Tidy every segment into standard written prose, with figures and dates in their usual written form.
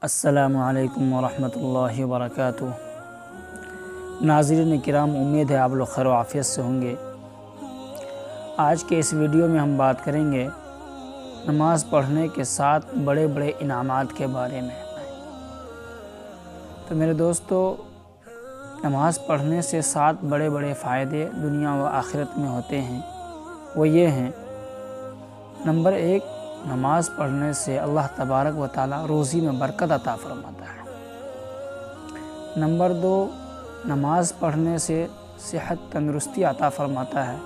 السلام علیکم ورحمۃ اللہ وبرکاتہ۔ ناظرین کرام، امید ہے آپ لوگ خیر و عافیت سے ہوں گے۔ آج کے اس ویڈیو میں ہم بات کریں گے نماز پڑھنے کے 7 بڑے بڑے انعامات کے بارے میں۔ تو میرے دوستو، نماز پڑھنے سے 7 بڑے بڑے فائدے دنیا و آخرت میں ہوتے ہیں۔ وہ یہ ہیں: نمبر 1، نماز پڑھنے سے اللہ تبارک و تعالی روزی میں برکت عطا فرماتا ہے۔ نمبر 2، نماز پڑھنے سے صحت تندرستی عطا فرماتا ہے،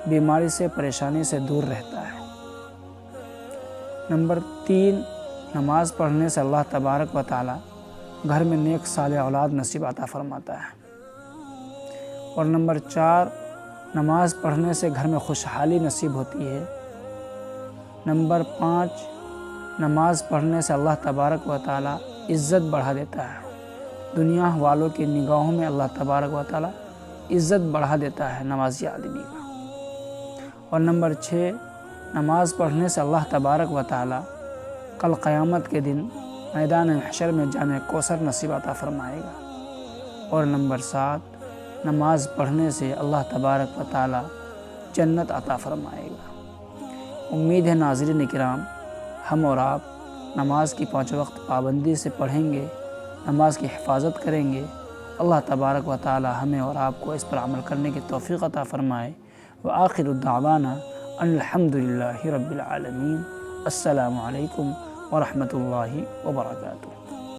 بیماری سے پریشانی سے دور رہتا ہے۔ نمبر 3، نماز پڑھنے سے اللہ تبارک و تعالی گھر میں نیک صالح اولاد نصیب عطا فرماتا ہے۔ اور نمبر 4، نماز پڑھنے سے گھر میں خوشحالی نصیب ہوتی ہے۔ نمبر 5، نماز پڑھنے سے اللہ تبارک و تعالی عزت بڑھا دیتا ہے۔ دنیا والوں کی نگاہوں میں اللہ تبارک و تعالی عزت بڑھا دیتا ہے نمازی آدمی کا۔ اور نمبر 6، نماز پڑھنے سے اللہ تبارک و تعالی کل قیامت کے دن میدان محشر میں جام کوثر نصیب عطا فرمائے گا۔ اور نمبر 7، نماز پڑھنے سے اللہ تبارک و تعالی جنت عطا فرمائے گا۔ امید ہے ناظرین کرام، ہم اور آپ نماز کی 5 وقت پابندی سے پڑھیں گے، نماز کی حفاظت کریں گے۔ اللہ تبارک و تعالی ہمیں اور آپ کو اس پر عمل کرنے کی توفیق عطا فرمائے۔ وآخر دعوانا ان الحمدللہ رب العالمین۔ السلام علیکم ورحمۃ اللہ وبرکاتہ۔